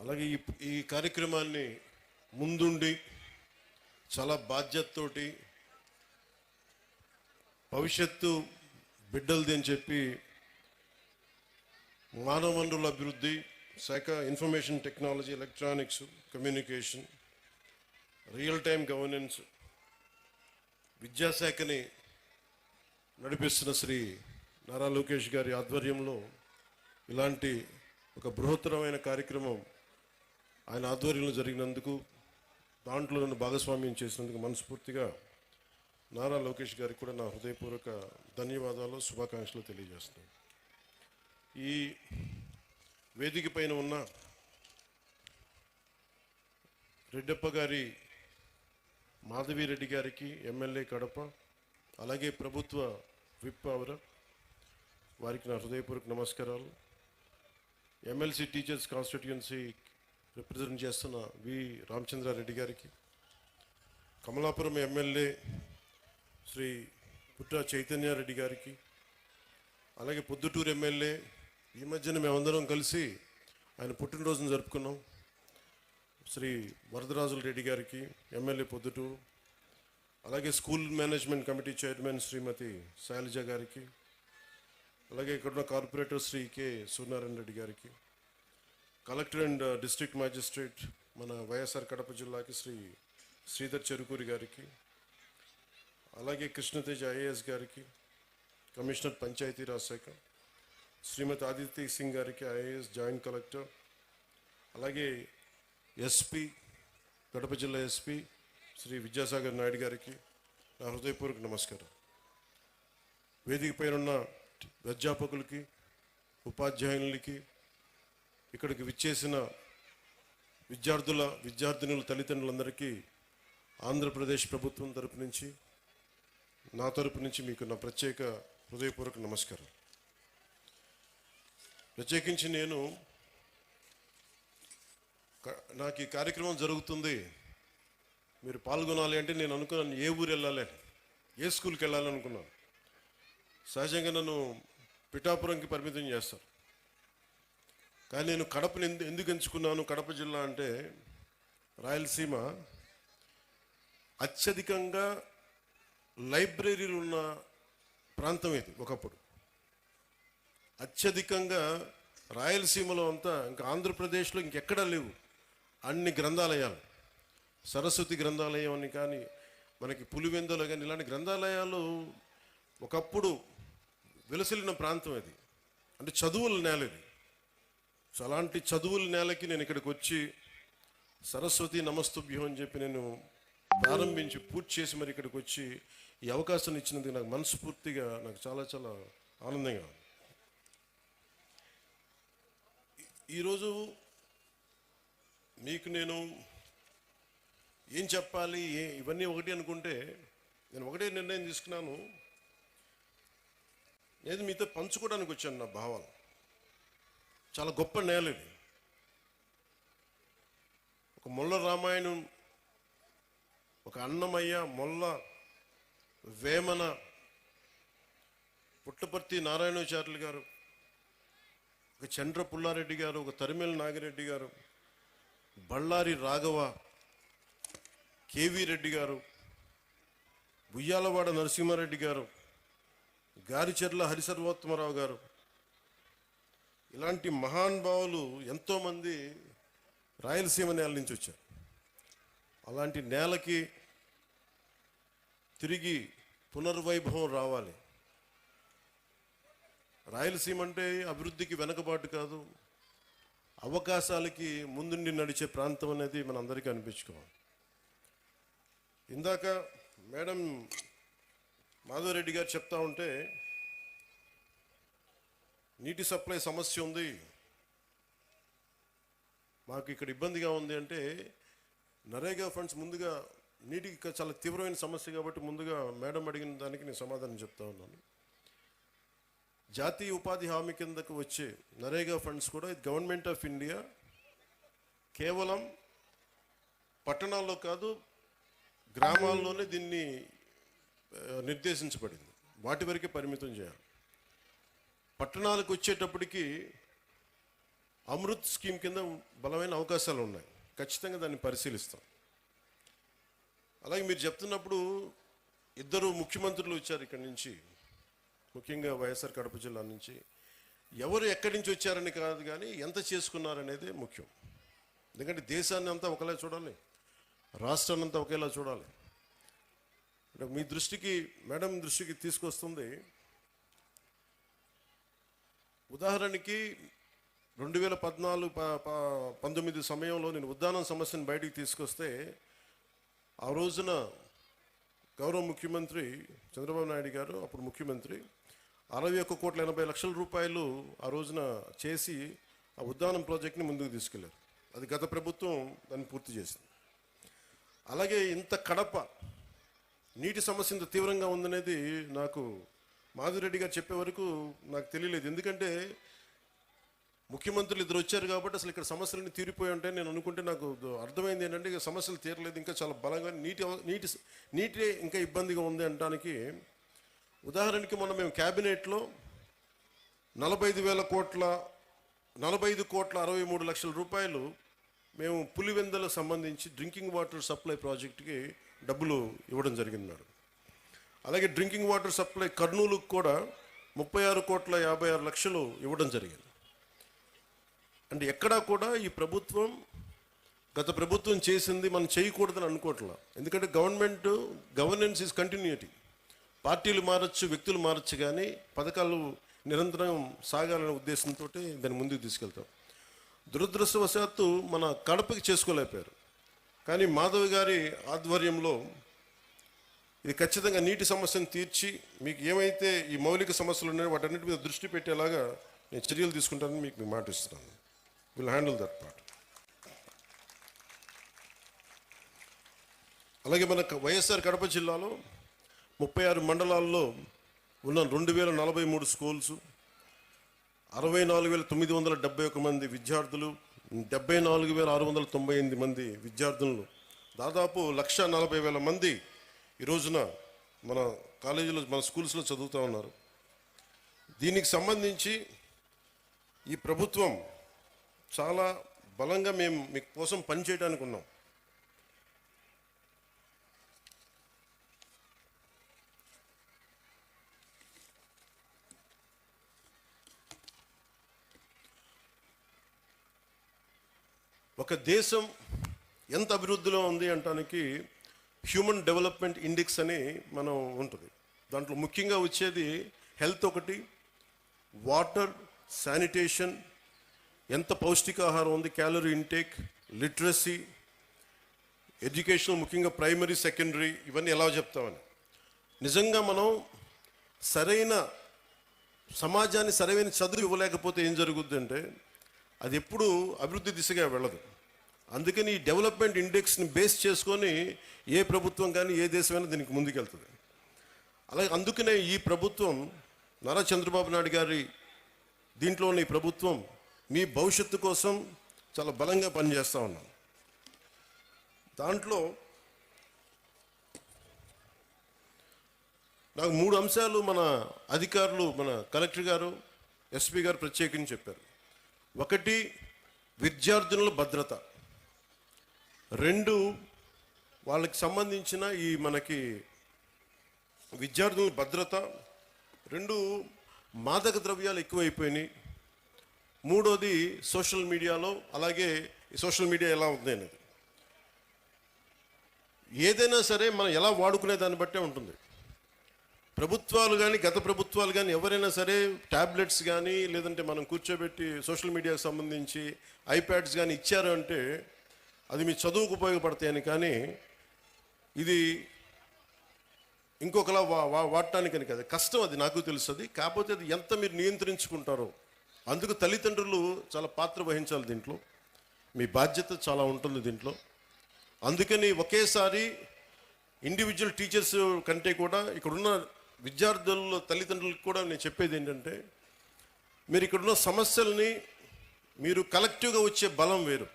అలాగే ఈ కార్యక్రమాన్ని ముందుండి చాలా బాధ్యతతోటి భవిష్యత్తు బిడ్డలది అని చెప్పి మానవ వనరుల అభివృద్ధి శాఖ, information technology, electronics, communication, real time governance విద్యాశాఖని నడిపిస్తున్న శ్రీ నారా లోకేష్ గారి ఆధ్వర్యంలో ఇలాంటి ఒక బృహత్తరమైన కార్యక్రమం ఆయన ఆధ్వర్యంలో జరిగినందుకు, దాంట్లో నన్ను భాగస్వామ్యం చేసినందుకు మనస్ఫూర్తిగా నారా లోకేష్ గారికి కూడా నా హృదయపూర్వక ధన్యవాదాలు, శుభాకాంక్షలు తెలియజేస్తున్నాను. ఈ వేదిక పైన ఉన్న రెడ్డప్ప గారి, మాధవిరెడ్డి గారికి, ఎమ్మెల్యే కడప, అలాగే ప్రభుత్వ విప్ అవర వారికి నా హృదయపూర్వక నమస్కారాలు. ఎమ్మెల్సీ టీచర్స్ కాన్స్టిట్యుయెన్సీ రిప్రజెంట్ చేస్తున్న వి రామచంద్రారెడ్డి గారికి, కమలాపురం ఎమ్మెల్యే శ్రీ పుట్ట చైతన్యారెడ్డి గారికి, అలాగే పొద్దుటూరు ఎమ్మెల్యే, ఈ మధ్యన మేమందరం కలిసి ఆయన పుట్టినరోజును జరుపుకున్నాం, శ్రీ వరదరాజుల రెడ్డి గారికి, ఎమ్మెల్యే పొద్దుటూరు, అలాగే స్కూల్ మేనేజ్మెంట్ కమిటీ చైర్మన్ శ్రీమతి శైలజ గారికి, అలాగే ఇక్కడున్న కార్పొరేటర్ శ్రీ కె సూర్యనారాయణ రెడ్డి గారికి, కలెక్టర్ అండ్ డిస్ట్రిక్ట్ మ్యాజిస్ట్రేట్ మన వైఎస్ఆర్ కడప జిల్లాకి శ్రీ శ్రీధర్ చెరుకూరి గారికి, అలాగే కృష్ణతేజ ఐఏఎస్ గారికి, కమిషనర్ పంచాయతీరాజ్ శాఖ శ్రీమతి ఆదిత్య సింగ్ గారికి, ఐఏఎస్ జాయింట్ కలెక్టర్, అలాగే ఎస్పీ కడప జిల్లా ఎస్పీ శ్రీ విద్యాసాగర్ నాయుడు గారికి నా హృదయపూర్వక నమస్కారం. వేదిక పైన అధ్యాపకులకి, ఉపాధ్యాయులకి, ఇక్కడికి విచ్చేసిన విద్యార్థినుల తల్లిదండ్రులందరికీ ఆంధ్రప్రదేశ్ ప్రభుత్వం తరపు నుంచి, నా తరపు నుంచి మీకు నా ప్రత్యేక హృదయపూర్వక నమస్కారం. ప్రత్యేకించి నాకు ఈ కార్యక్రమం జరుగుతుంది, మీరు పాల్గొనాలి అంటే నేను అనుకున్నాను ఏ ఊరు వెళ్ళాలి, ఏ స్కూల్కి వెళ్ళాలనుకున్నాను. సహజంగా నన్ను పిఠాపురంకి పరిమితం చేస్తారు, కానీ నేను కడపని ఎందుకు ఎంచుకున్నాను? కడప జిల్లా అంటే రాయలసీమ అత్యధికంగా లైబ్రరీలు ఉన్న ప్రాంతం ఇది. ఒకప్పుడు అత్యధికంగా రాయలసీమలో అంతా, ఇంకా ఆంధ్రప్రదేశ్లో ఇంకెక్కడా లేవు అన్ని గ్రంథాలయాలు. సరస్వతి గ్రంథాలయం అని కానీ, మనకి పులివెందులు కానీ, ఇలాంటి గ్రంథాలయాలు ఒకప్పుడు విలసిల్లిన ప్రాంతం అది. అంటే చదువుల నేల ఇది. సో అలాంటి చదువుల నేలకి నేను ఇక్కడికి వచ్చి సరస్వతి నమస్తుభ్యం అని చెప్పి నేను ప్రారంభించి పూర్తి చేసి మరి ఇక్కడికి వచ్చి ఈ అవకాశాన్ని ఇచ్చినందుకు నాకు మనస్ఫూర్తిగా నాకు చాలా చాలా ఆనందంగా ఉంది. ఈరోజు మీకు నేను ఏం చెప్పాలి, ఇవన్నీ ఒకటి అనుకుంటే నేను ఒకటే నిర్ణయం తీసుకున్నాను. నేను మీతో పంచుకోవడానికి వచ్చాను నా భావాలు. చాలా గొప్ప నేల ఇది. ఒక మొల్ల రామాయణం, ఒక అన్నమయ్య, మొల్ల, వేమన, పుట్టపర్తి నారాయణాచార్యులు గారు, ఒక చంద్ర పుల్లారెడ్డి గారు, ఒక తరిమేల నాగిరెడ్డి గారు, బళ్ళారి రాఘవ, కేవీ రెడ్డి గారు, బుయ్యాలవాడ నరసింహారెడ్డి గారు, గారిచెర్ల హరిసర్వోత్తమరావు గారు, ఇలాంటి మహానుభావులు ఎంతోమంది రాయలసీమ నేల నుంచి వచ్చారు. అలాంటి నేలకి తిరిగి పునర్వైభవం రావాలి. రాయలసీమ అంటే అభివృద్ధికి వెనకబాటు కాదు, అవకాశాలకి ముందుండి నడిచే ప్రాంతం అనేది మన అందరికీ అనిపించుకోవాలి. ఇందాక మేడం మాధవరెడ్డి గారు చెప్తా ఉంటే నీటి సప్లై సమస్య ఉంది, మాకు ఇక్కడ ఇబ్బందిగా ఉంది అంటే, నరేగా ఫండ్స్ ముందుగా నీటికి చాలా తీవ్రమైన సమస్య కాబట్టి ముందుగా మేడం అడిగిన దానికి నేను సమాధానం చెప్తా ఉన్నాను. జాతీయ ఉపాధి హామీ కిందకు వచ్చే నరేగా ఫండ్స్ కూడా గవర్నమెంట్ ఆఫ్ ఇండియా కేవలం పట్టణాల్లో కాదు, గ్రామాల్లోనే దీన్ని నిర్దేశించబడింది. వాటి వరకే పరిమితం చేయాలి. పట్టణాలకు వచ్చేటప్పటికి అమృత్ స్కీమ్ కింద బలమైన అవకాశాలు ఉన్నాయి. ఖచ్చితంగా దాన్ని పరిశీలిస్తాం. అలాగే మీరు చెప్తున్నప్పుడు ఇద్దరు ముఖ్యమంత్రులు వచ్చారు ఇక్కడి నుంచి, ముఖ్యంగా వైఎస్ఆర్ కడప జిల్లా నుంచి. ఎవరు ఎక్కడి నుంచి వచ్చారని కాదు, కానీ ఎంత చేసుకున్నారనేది ముఖ్యం. ఎందుకంటే దేశాన్ని అంతా ఒకలా చూడాలి, రాష్ట్రాన్ని అంతా ఒకేలా చూడాలి. అంటే మీ దృష్టికి, మేడం దృష్టికి తీసుకొస్తుంది. ఉదాహరణకి 2014-19 సమయంలో నేను ఉద్దానం సమస్యను బయటికి తీసుకొస్తే, ఆ రోజున గౌరవ ముఖ్యమంత్రి చంద్రబాబు నాయుడు గారు, అప్పుడు ముఖ్యమంత్రి, 61,80,00,000 రూపాయలు ఆ రోజున చేసి ఆ ఉద్దానం ప్రాజెక్ట్ని ముందుకు తీసుకెళ్లారు. అది గత ప్రభుత్వం దాన్ని పూర్తి చేసింది. అలాగే ఇంత కడప నీటి సమస్య ఇంత తీవ్రంగా ఉందనేది నాకు మాధురెడ్డి గారు చెప్పే వరకు నాకు తెలియలేదు. ఎందుకంటే ముఖ్యమంత్రులు ఇద్దరు వచ్చారు కాబట్టి అసలు ఇక్కడ సమస్యలన్నీ తీరిపోయి ఉంటాయి నేను అనుకుంటే, నాకు అర్థమైంది ఏంటంటే ఇక సమస్యలు తీరలేదు, ఇంకా చాలా బలంగా నీటి ఇంకా ఇబ్బందిగా ఉంది అనడానికి. ఉదాహరణకి మొన్న మేము క్యాబినెట్లో 45,63,00,000 రూపాయలు మేము పులివెందలకు సంబంధించి డ్రింకింగ్ వాటర్ సప్లై ప్రాజెక్టుకి డబ్బులు ఇవ్వడం జరిగింది మేడం. అలాగే డ్రింకింగ్ వాటర్ సప్లై కర్నూలుకు కూడా 36,56,00,000 ఇవ్వడం జరిగింది. అంటే ఎక్కడా కూడా ఈ ప్రభుత్వం, గత ప్రభుత్వం చేసింది మనం చేయకూడదని అనుకోవట్లా. ఎందుకంటే గవర్నెన్స్ ఈజ్ కంటిన్యూటీ. పార్టీలు మారచ్చు, వ్యక్తులు మారచ్చు, కానీ పథకాలు నిరంతరం సాగాలనే ఉద్దేశంతో దాన్ని ముందుకు తీసుకెళ్తాం. దురదృష్టవశాత్తు మన కడపకి చేసుకోలేకపోయారు. కానీ మాధవ్ గారి ఆధ్వర్యంలో ఇది ఖచ్చితంగా నీటి సమస్యను తీర్చి మీకు ఏమైతే ఈ మౌలిక సమస్యలు ఉన్నాయో వాటన్నిటి మీద దృష్టి పెట్టేలాగా నేను చర్యలు తీసుకుంటానని మీకు మాట ఇస్తున్నాను. Will handle that part. అలాగే మన వైఎస్ఆర్ కడప జిల్లాలో 36 మండలాల్లో ఉన్న 2,043 స్కూల్స్, 64,971 మంది విద్యార్థులు, 74,698 మంది విద్యార్థులు, దాదాపు 1,40,000 మంది ఈ రోజున మన కాలేజీలో, మన స్కూల్స్లో చదువుతూ ఉన్నారు. దీనికి సంబంధించి ఈ ప్రభుత్వం చాలా బలంగా మేము మీ కోసం పనిచేయడానికి ఉన్నాం. ఒక దేశం ఎంత అభివృద్ధిలో ఉంది అంటానికి హ్యూమన్ డెవలప్మెంట్ ఇండెక్స్ అని మనం ఉంటుంది. దాంట్లో ముఖ్యంగా వచ్చేది హెల్త్ ఒకటి, వాటర్, శానిటేషన్, ఎంత పౌష్టికాహారం ఉంది, క్యాలరీ ఇంటేక్, లిటరసీ, ఎడ్యుకేషన్, ముఖ్యంగా ప్రైమరీ, సెకండరీ, ఇవన్నీ ఎలా చెప్తామని. నిజంగా మనం సరైన సమాజాన్ని సరైన చదువు ఇవ్వలేకపోతే ఏం జరుగుద్ది అంటే అది ఎప్పుడు అభివృద్ధి దిశగా వెళ్ళదు. అందుకని ఈ డెవలప్మెంట్ ఇండెక్స్ని బేస్ చేసుకొని ఏ ప్రభుత్వం కానీ ఏ దేశమైనా దీనికి ముందుకెళ్తుంది. అలాగే అందుకనే ఈ ప్రభుత్వం, నారా చంద్రబాబు నాయుడు గారి దీంట్లోని ఈ ప్రభుత్వం మీ భవిష్యత్తు కోసం చాలా బలంగా పనిచేస్తూ ఉన్నాం. దాంట్లో నాకు 3 అంశాలు మన అధికారులు, మన కలెక్టర్ గారు, ఎస్పీ గారు ప్రత్యేకించి చెప్పారు. 1, విద్యార్థుల భద్రత. 2, వాళ్ళకి సంబంధించిన ఈ మనకి విద్యార్థుల భద్రత. 2, మాదక ద్రవ్యాలు ఎక్కువైపోయినాయి. 3వది సోషల్ మీడియాలో, అలాగే సోషల్ మీడియా ఎలా ఉంది అనేది. ఏదైనా సరే మనం ఎలా వాడుకునే దాన్ని బట్టే ఉంటుంది. ప్రభుత్వాలు కానీ, గత ప్రభుత్వాలు కానీ ఎవరైనా సరే ట్యాబ్లెట్స్ కానీ, లేదంటే మనం కూర్చోబెట్టి సోషల్ మీడియాకి సంబంధించి ఐప్యాడ్స్ కానీ ఇచ్చారు అంటే అది మీ చదువుకు ఉపయోగపడతాయని, కానీ ఇది ఇంకొకలా వాడటానికని కదా. కష్టం, అది నాకు తెలుస్తుంది. కాకపోతే అది ఎంత మీరు నియంత్రించుకుంటారో, అందుకు తల్లిదండ్రులు చాలా పాత్ర వహించాలి దీంట్లో. మీ బాధ్యత చాలా ఉంటుంది దీంట్లో. అందుకని ఒకేసారి ఇండివిజువల్ టీచర్స్ కంటే కూడా ఇక్కడున్న విద్యార్థుల తల్లిదండ్రులకు కూడా నేను చెప్పేది ఏంటంటే, మీరు ఇక్కడున్న సమస్యల్ని మీరు కలెక్టివ్గా వచ్చే బలం వేరు.